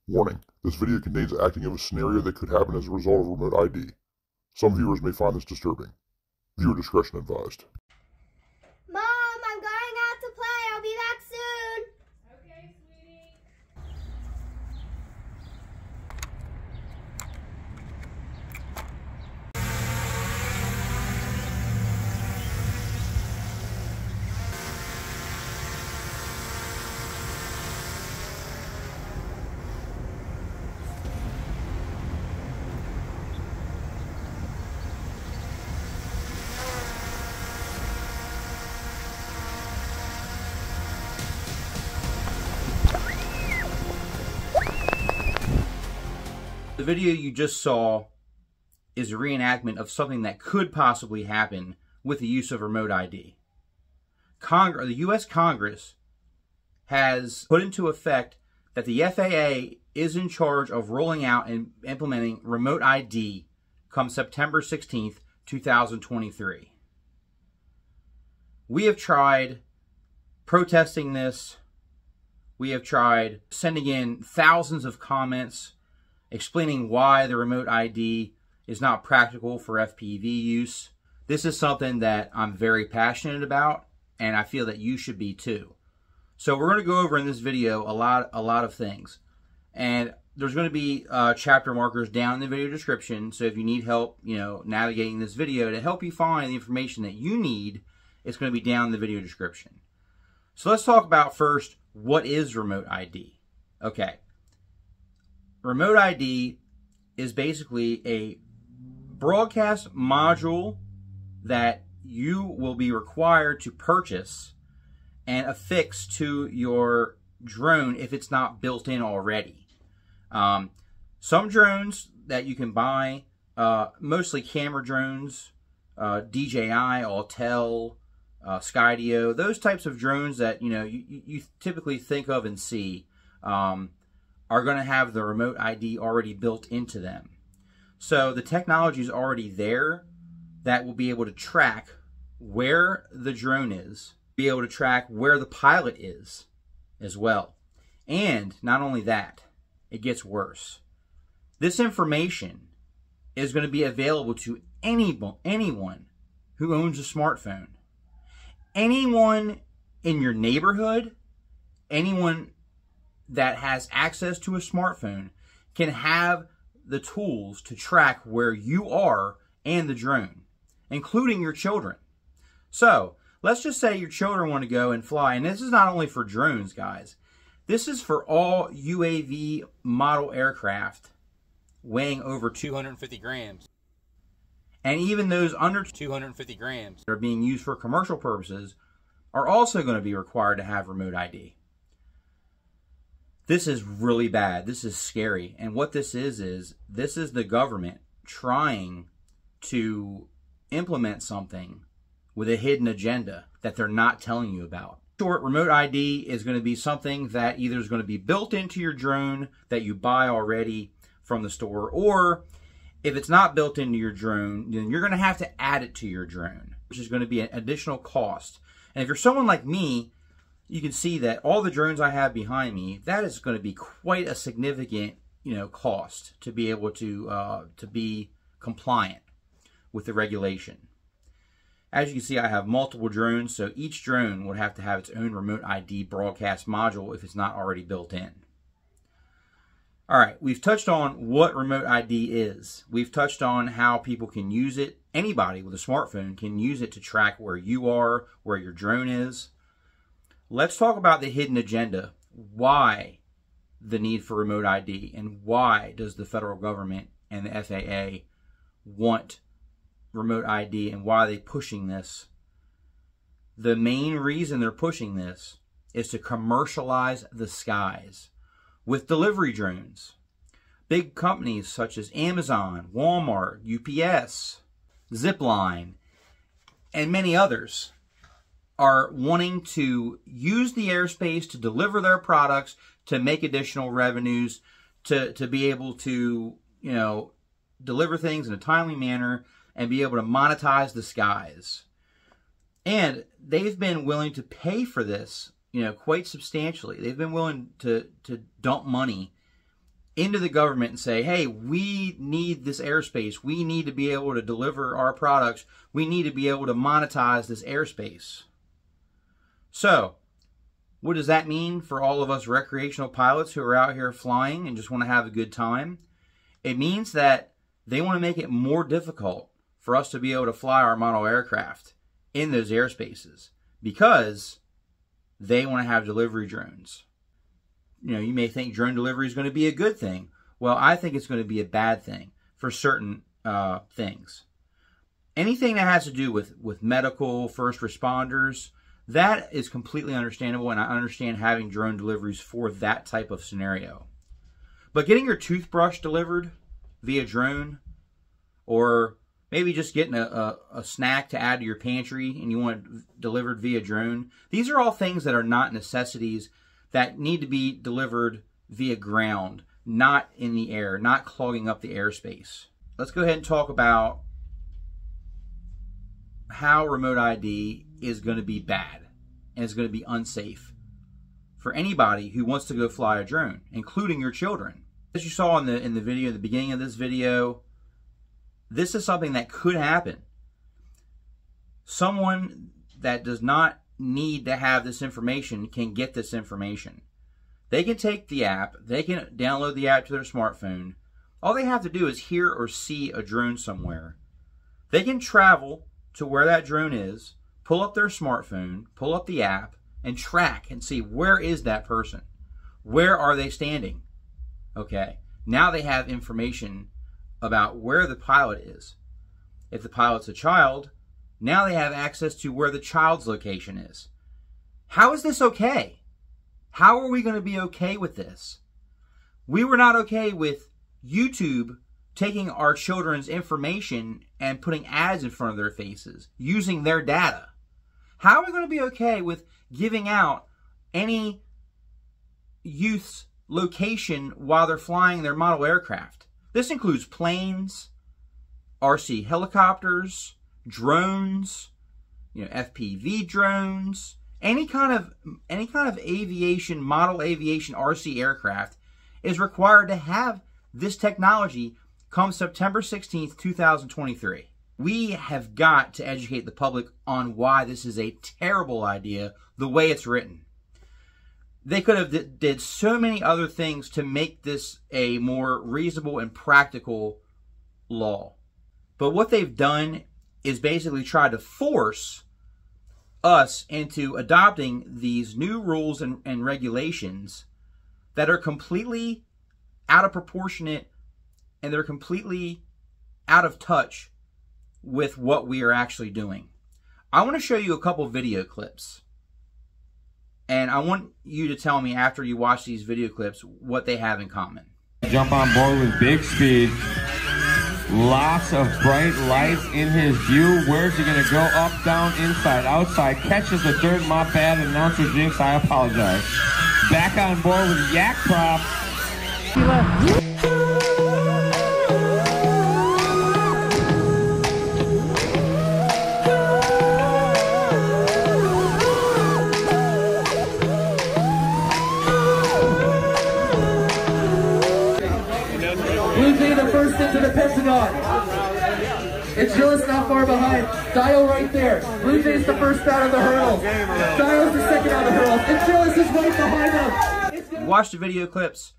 Warning, this video contains acting of a scenario that could happen as a result of remote ID. Some viewers may find this disturbing. Viewer discretion advised. Mom, I'm going out to play. I'll be back soon. Okay, sweetie. The video you just saw is a reenactment of something that could possibly happen with the use of remote ID. The U.S. Congress has put into effect that the FAA is in charge of rolling out and implementing remote ID come September 16th, 2023. We have tried protesting this. We have tried sending in thousands of comments explaining why the remote ID is not practical for FPV use. This is something that I'm very passionate about, and I feel that you should be too. So we're going to go over in this video a lot of things. And there's going to be chapter markers down in the video description, so if you need help, navigating this video to help you find the information that you need, it's going to be down in the video description. So let's talk about first, what is remote ID? Okay. Remote ID is basically a broadcast module that you will be required to purchase and affix to your drone if it's not built in already. Some drones that you can buy, mostly camera drones, DJI, Autel, Skydio, those types of drones that you typically think of and see, are going to have the remote ID already built into them. So the technology is already there that will be able to track where the drone is, be able to track where the pilot is as well. And not only that, it gets worse. This information is going to be available to anyone who owns a smartphone. Anyone in your neighborhood, anyone that has access to a smartphone can have the tools to track where you are and the drone, including your children. So let's just say your children want to go and fly, and this is not only for drones, guys. This is for all UAV model aircraft weighing over 250 grams. And even those under 250 grams that are being used for commercial purposes are also going to be required to have remote ID. This is really bad. This is scary. And what this is the government trying to implement something with a hidden agenda that they're not telling you about. Short, remote ID is going to be something that either is going to be built into your drone that you buy already from the store, or if it's not built into your drone, then you're going to have to add it to your drone, which is going to be an additional cost. And if you're someone like me, you can see that all the drones I have behind me, that is going to be quite a significant, cost to be able to be compliant with the regulation. As you can see, I have multiple drones, so each drone would have to have its own remote ID broadcast module if it's not already built in. All right, we've touched on what remote ID is. We've touched on how people can use it. Anybody with a smartphone can use it to track where you are, where your drone is. Let's talk about the hidden agenda. Why the need for remote ID, and why does the federal government and the FAA want remote ID, and why are they pushing this? The main reason they're pushing this is to commercialize the skies with delivery drones. Big companies such as Amazon, Walmart, UPS, Zipline, and many others are wanting to use the airspace to deliver their products, to make additional revenues, to be able to, deliver things in a timely manner and be able to monetize the skies. And they've been willing to pay for this, quite substantially. They've been willing to dump money into the government and say, hey, we need this airspace. We need to be able to deliver our products. We need to be able to monetize this airspace. So, what does that mean for all of us recreational pilots who are out here flying and just want to have a good time? It means that they want to make it more difficult for us to be able to fly our model aircraft in those airspaces because they want to have delivery drones. You know, you may think drone delivery is going to be a good thing. Well, I think it's going to be a bad thing for certain things. Anything that has to do with medical, first responders, that is completely understandable, and I understand having drone deliveries for that type of scenario. But getting your toothbrush delivered via drone, or maybe just getting a snack to add to your pantry and you want it delivered via drone, these are all things that are not necessities that need to be delivered via ground, not in the air, not clogging up the airspace. Let's go ahead and talk about how remote ID is going to be bad and is going to be unsafe for anybody who wants to go fly a drone, including your children. As you saw in the video, the beginning of this video, this is something that could happen. Someone that does not need to have this information can get this information. They can take the app, they can download the app to their smartphone. All they have to do is hear or see a drone somewhere. They can travel to where that drone is, pull up their smartphone, pull up the app, and track and see where is that person. Where are they standing? Okay, now they have information about where the pilot is. If the pilot's a child, now they have access to where the child's location is. How is this okay? How are we going to be okay with this? We were not okay with YouTube taking our children's information and putting ads in front of their faces, using their data. How are we going to be okay with giving out any youth's location while they're flying their model aircraft? This includes planes, RC helicopters, drones, FPV drones, any kind of aviation, model aviation RC aircraft is required to have this technology come September 16th, 2023. We have got to educate the public on why this is a terrible idea the way it's written. They could have did so many other things to make this a more reasonable and practical law. But what they've done is basically try to force us into adopting these new rules and regulations that are completely out of proportionate and they're completely out of touch with what we are actually doing. I want to show you a couple video clips. And I want you to tell me after you watch these video clips what they have in common. Jump on board with big speed. Lots of bright lights in his view. Where's he going to go? Up, down, inside, outside. Catches the dirt. My bad. Announcer jinx. I apologize. Back on board with yak prop. First into the Pentagon. It's yours not far behind. Dial right there. Blue Jay's the first out of the hurdles. Dial's the second out of the hurdles. And Gillis is right behind them. Watch the video clips.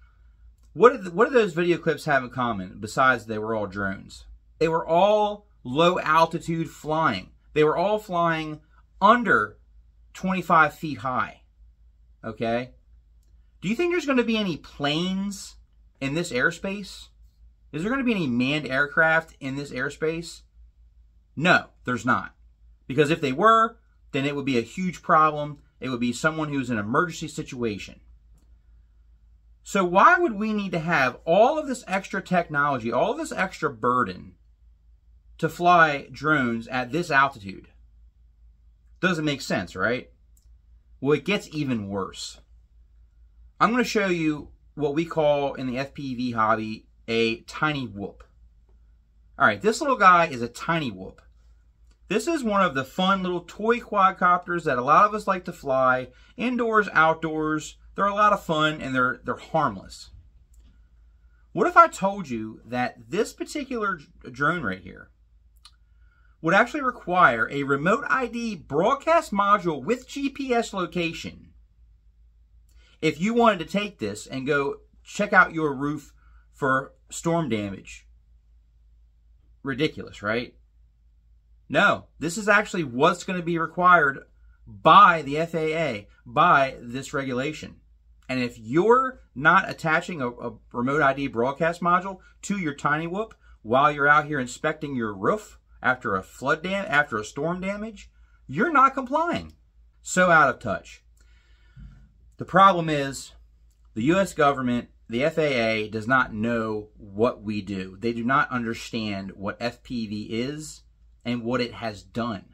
What do those video clips have in common besides they were all drones? They were all low altitude flying. They were all flying under 25 feet high. Okay? Do you think there's going to be any planes in this airspace? Is there going to be any manned aircraft in this airspace? No, there's not. Because if they were, then it would be a huge problem. It would be someone who's in an emergency situation. So why would we need to have all of this extra technology, all of this extra burden to fly drones at this altitude? Doesn't make sense, right? Well, it gets even worse. I'm going to show you what we call in the FPV hobby a tiny whoop. All right, this little guy is a tiny whoop. This is one of the fun little toy quadcopters that a lot of us like to fly, indoors, outdoors. They're a lot of fun and they're harmless. What if I told you that this particular drone right here would actually require a remote ID broadcast module with GPS location if you wanted to take this and go check out your roof for storm damage? Ridiculous, right? No, this is actually what's going to be required by the FAA, by this regulation. And if you're not attaching a remote ID broadcast module to your Tiny Whoop while you're out here inspecting your roof after a storm damage, you're not complying. So out of touch. The problem is the U.S. government, the FAA, does not know what we do. They do not understand what FPV is and what it has done.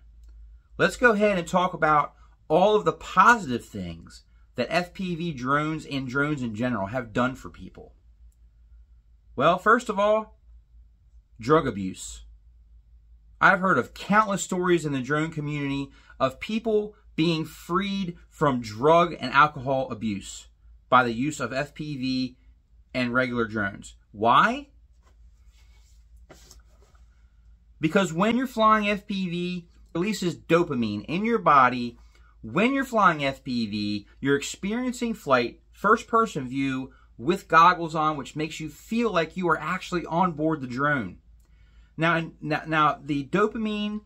Let's go ahead and talk about all of the positive things that FPV drones and drones in general have done for people. Well, first of all, drug abuse. I've heard of countless stories in the drone community of people being freed from drug and alcohol abuse by the use of FPV and regular drones. Why? Because when you're flying FPV, it releases dopamine in your body. When you're flying FPV, you're experiencing flight, first-person view with goggles on, which makes you feel like you are actually on board the drone. Now the dopamine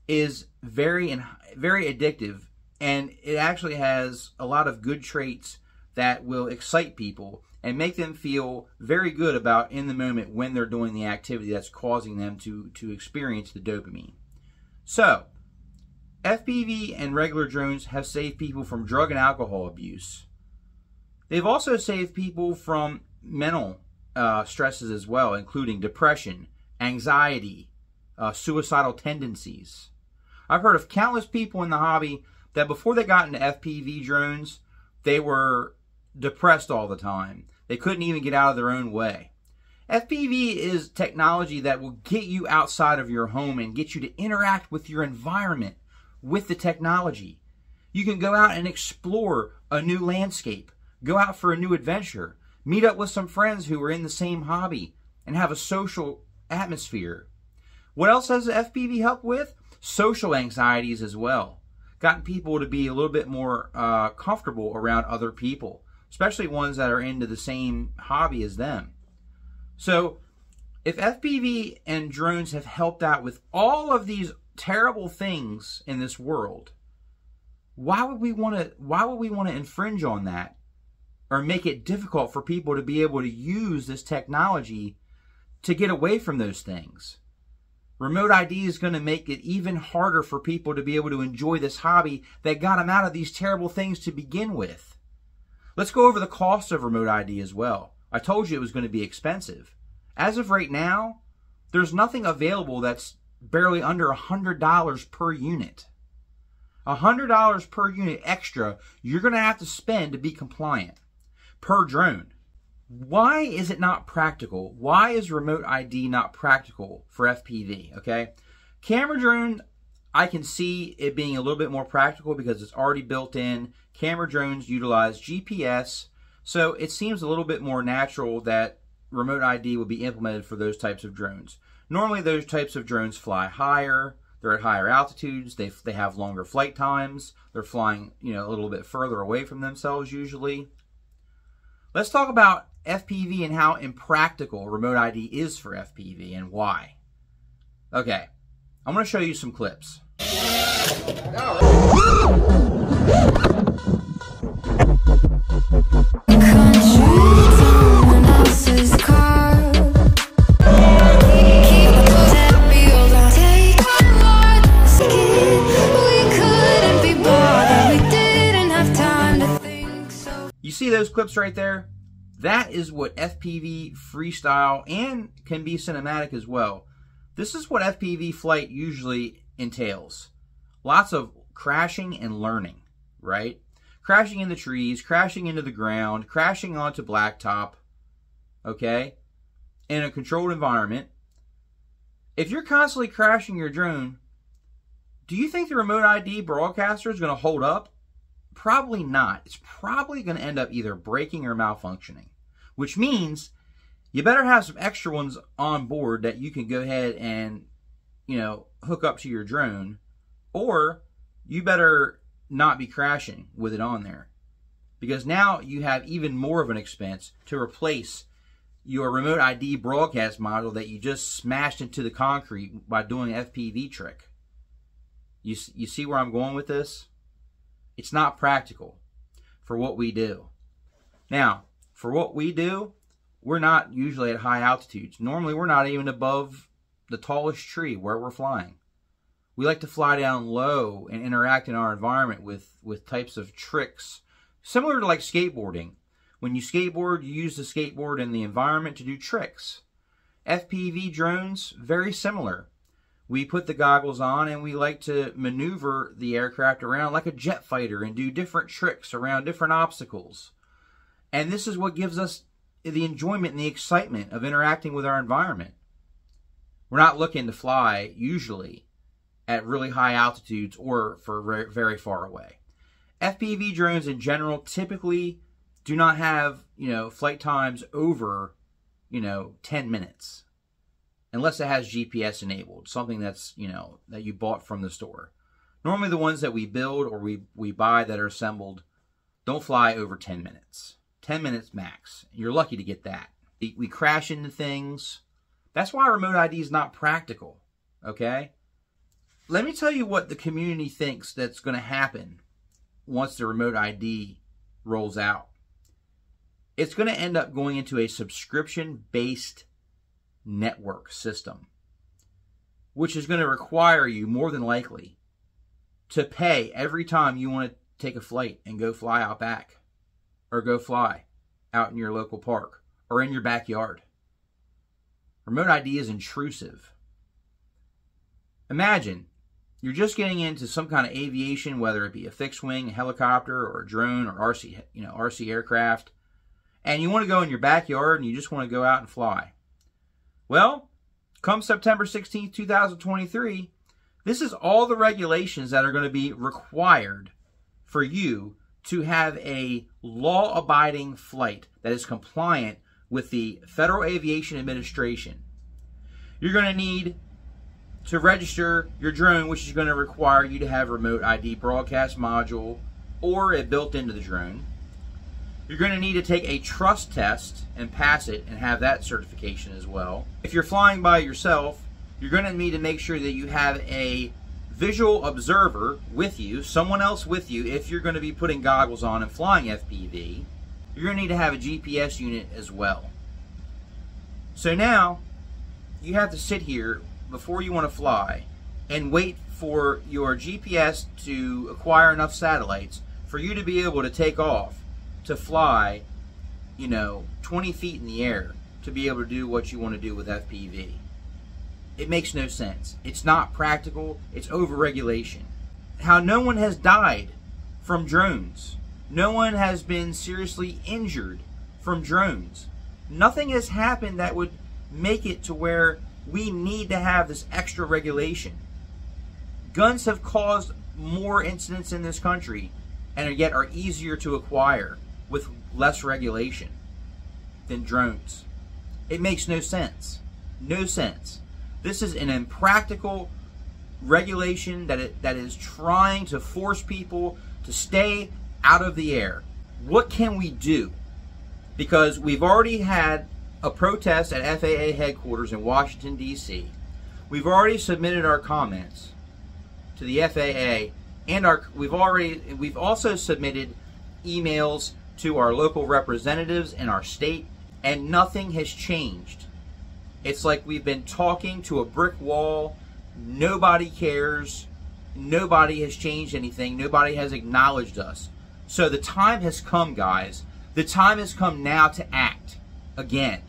is very addictive, and it actually has a lot of good traits that will excite people and make them feel very good about in the moment when they're doing the activity that's causing them to experience the dopamine. So, FPV and regular drones have saved people from drug and alcohol abuse. They've also saved people from mental stresses as well, including depression, anxiety, suicidal tendencies. I've heard of countless people in the hobby that before they got into FPV drones, they were depressed all the time. They couldn't even get out of their own way. FPV is technology that will get you outside of your home and get you to interact with your environment with the technology. You can go out and explore a new landscape, go out for a new adventure, meet up with some friends who are in the same hobby, and have a social atmosphere. What else has FPV helped with? Social anxieties as well. Gotten people to be a little bit more comfortable around other people, especially ones that are into the same hobby as them. So, if FPV and drones have helped out with all of these terrible things in this world, why would we want to infringe on that or make it difficult for people to be able to use this technology to get away from those things? Remote ID is going to make it even harder for people to be able to enjoy this hobby that got them out of these terrible things to begin with. Let's go over the cost of remote ID as well. I told you it was going to be expensive. As of right now, there's nothing available that's barely under $100 per unit. $100 per unit extra you're going to have to spend to be compliant per drone. Why is it not practical? Why is remote ID not practical for FPV? Okay, camera drone, I can see it being a little bit more practical because it's already built in. Camera drones utilize GPS, so it seems a little bit more natural that remote ID would be implemented for those types of drones. Normally those types of drones fly higher, they're at higher altitudes, they have longer flight times, they're flying, a little bit further away from themselves usually. Let's talk about FPV and how impractical remote ID is for FPV and why. Okay, I'm going to show you some clips. You see those clips right there? That is what FPV freestyle and can be cinematic as well. This is what FPV flight usually entails. Lots of crashing and learning, right? Crashing in the trees, crashing into the ground, crashing onto blacktop, okay? In a controlled environment. If you're constantly crashing your drone, do you think the remote ID broadcaster is going to hold up? Probably not. It's probably going to end up either breaking or malfunctioning, which means you better have some extra ones on board that you can go ahead and, hook up to your drone, or you better not be crashing with it on there. Because now you have even more of an expense to replace your remote ID broadcast module that you just smashed into the concrete by doing an FPV trick. You see where I'm going with this? It's not practical for what we do. Now, for what we do, we're not usually at high altitudes. Normally, we're not even above the tallest tree where we're flying. We like to fly down low and interact in our environment with types of tricks, similar to like skateboarding. When you skateboard, you use the skateboard in the environment to do tricks. FPV drones, very similar. We put the goggles on and we like to maneuver the aircraft around like a jet fighter and do different tricks around different obstacles. And this is what gives us the enjoyment and the excitement of interacting with our environment. We're not looking to fly, usually, at really high altitudes or for very, very far away. FPV drones in general typically do not have, flight times over, 10 minutes. Unless it has GPS enabled, something that's, that you bought from the store. Normally the ones that we build or we buy that are assembled don't fly over 10 minutes. 10 minutes max. You're lucky to get that. We crash into things. That's why remote ID is not practical, okay? Let me tell you what the community thinks that's going to happen once the remote ID rolls out. It's going to end up going into a subscription-based network system, which is going to require you, more than likely, to pay every time you want to take a flight and go fly out back, or go fly out in your local park, or in your backyard. Remote ID is intrusive. Imagine you're just getting into some kind of aviation, whether it be a fixed wing, a helicopter, or a drone, or RC aircraft, and you want to go in your backyard and you just want to go out and fly. Well, come September 16th, 2023, this is all the regulations that are going to be required for you to have a law-abiding flight that is compliant with the Federal Aviation Administration. You're going to need to register your drone, which is going to require you to have a remote ID broadcast module or it built into the drone. You're going to need to take a trust test and pass it and have that certification as well. If you're flying by yourself, you're going to need to make sure that you have a visual observer with you, someone else with you if you're going to be putting goggles on and flying FPV. You're going to need to have a GPS unit as well. So now, you have to sit here before you want to fly and wait for your GPS to acquire enough satellites for you to be able to take off to fly, 20 feet in the air to be able to do what you want to do with FPV. It makes no sense. It's not practical. It's over-regulation. How no one has died from drones. No one has been seriously injured from drones. Nothing has happened that would make it to where we need to have this extra regulation. Guns have caused more incidents in this country and yet are easier to acquire with less regulation than drones. It makes no sense. No sense. This is an impractical regulation that is trying to force people to stay out of the air. What can we do? Because we've already had a protest at FAA headquarters in Washington, D.C. We've already submitted our comments to the FAA, and we've also submitted emails to our local representatives in our state, and nothing has changed. It's like we've been talking to a brick wall. Nobody cares. Nobody has changed anything. Nobody has acknowledged us. So the time has come, guys. The time has come now to act again.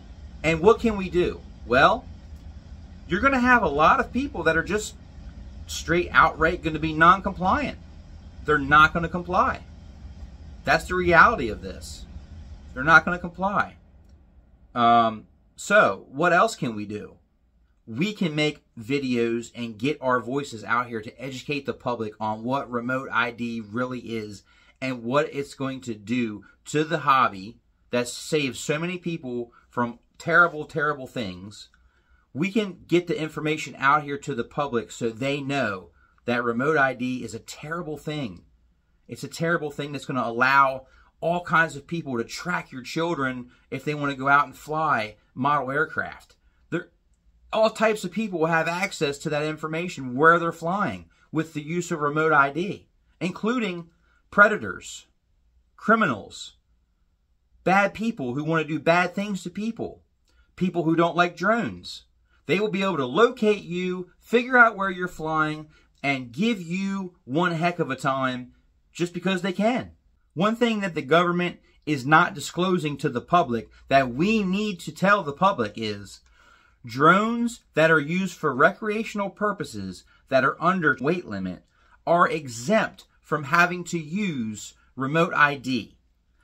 And what can we do? Well, you're going to have a lot of people that are just straight outright going to be non-compliant. They're not going to comply. That's the reality of this. They're not going to comply. So, what else can we do? We can make videos and get our voices out here to educate the public on what remote ID really is and what it's going to do to the hobby that saves so many people from terrible, terrible things, we can get the information out here to the public so they know that remote ID is a terrible thing. It's a terrible thing that's going to allow all kinds of people to track your children if they want to go out and fly model aircraft. All types of people will have access to that information where they're flying with the use of remote ID, including predators, criminals, bad people who want to do bad things to people, people who don't like drones. They will be able to locate you, figure out where you're flying, and give you one heck of a time just because they can. One thing that the government is not disclosing to the public that we need to tell the public is drones that are used for recreational purposes that are under weight limit are exempt from having to use remote ID.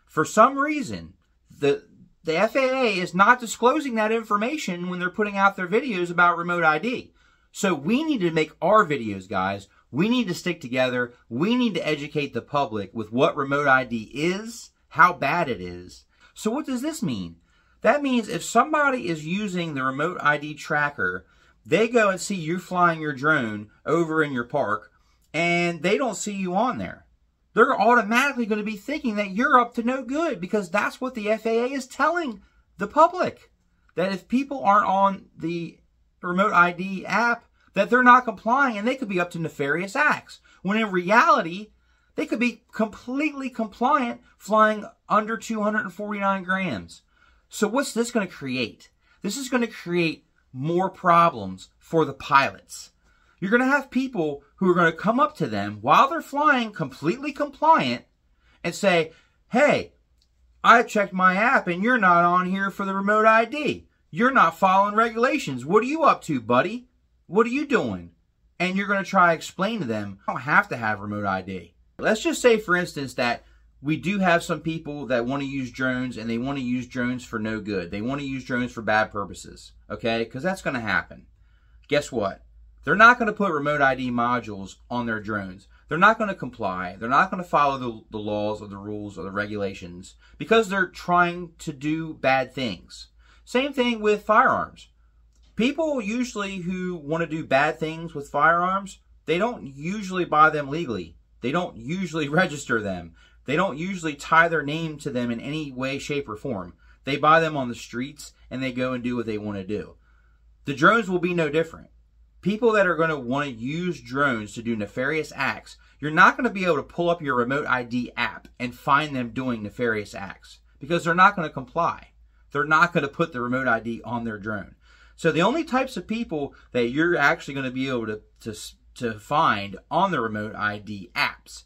For some reason, the FAA is not disclosing that information when they're putting out their videos about remote ID. So we need to make our videos, guys. We need to stick together. We need to educate the public with what remote ID is, how bad it is. So what does this mean? That means if somebody is using the remote ID tracker, they go and see you flying your drone over in your park, and they don't see you on there. They're automatically going to be thinking that you're up to no good, because that's what the FAA is telling the public. That if people aren't on the remote ID app, that they're not complying, and they could be up to nefarious acts. When in reality, they could be completely compliant flying under 249 grams. So what's this going to create? This is going to create more problems for the pilots. You're going to have people who are going to come up to them while they're flying completely compliant and say, hey, I checked my app and you're not on here for the remote ID. You're not following regulations. What are you up to, buddy? What are you doing? And you're going to try to explain to them, I don't have to have remote ID. Let's just say, for instance, that we do have some people that want to use drones, and they want to use drones for no good. They want to use drones for bad purposes, okay? Because that's going to happen. Guess what? They're not going to put remote ID modules on their drones. They're not going to comply. They're not going to follow the laws or the rules or the regulations because they're trying to do bad things. Same thing with firearms. People usually who want to do bad things with firearms, they don't usually buy them legally. They don't usually register them. They don't usually tie their name to them in any way, shape, or form. They buy them on the streets and they go and do what they want to do. The drones will be no different. People that are going to want to use drones to do nefarious acts, you're not going to be able to pull up your remote ID app and find them doing nefarious acts because they're not going to comply. They're not going to put the remote ID on their drone. So the only types of people that you're actually going to be able to find on the remote ID apps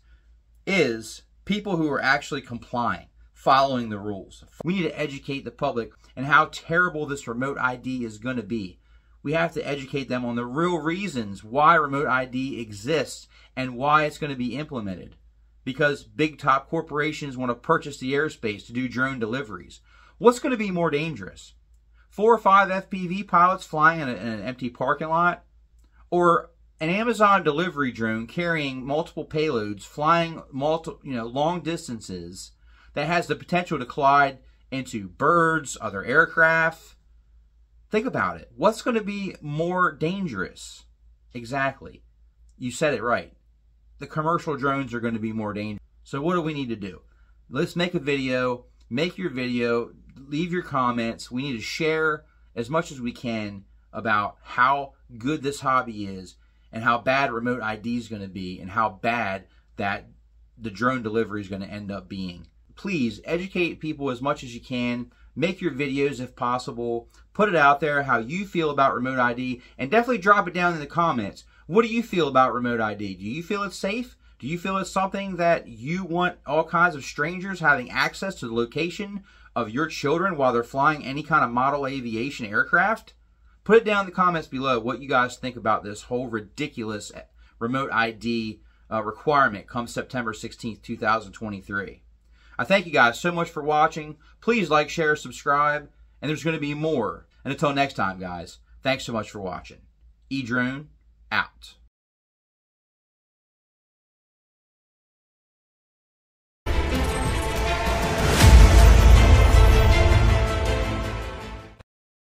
is people who are actually complying, following the rules. We need to educate the public on how terrible this remote ID is going to be. We have to educate them on the real reasons why remote ID exists and why it's going to be implemented. Because big top corporations want to purchase the airspace to do drone deliveries. What's going to be more dangerous? 4 or 5 FPV pilots flying in an empty parking lot? Or an Amazon delivery drone carrying multiple payloads, flying long distances that has the potential to collide into birds, other aircraft? Think about it. What's going to be more dangerous? Exactly. You said it right. The commercial drones are going to be more dangerous. So what do we need to do? Let's make a video. Make your video. Leave your comments. We need to share as much as we can about how good this hobby is and how bad remote ID is going to be and how bad that the drone delivery is going to end up being. Please educate people as much as you can. Make your videos if possible. Put it out there how you feel about remote ID, and definitely drop it down in the comments. What do you feel about remote ID? Do you feel it's safe? Do you feel it's something that you want all kinds of strangers having access to the location of your children while they're flying any kind of model aviation aircraft? Put it down in the comments below what you guys think about this whole ridiculous remote ID requirement come September 16th, 2023. I thank you guys so much for watching. Please like, share, subscribe, and there's going to be more. And until next time, guys, thanks so much for watching. eDrone out.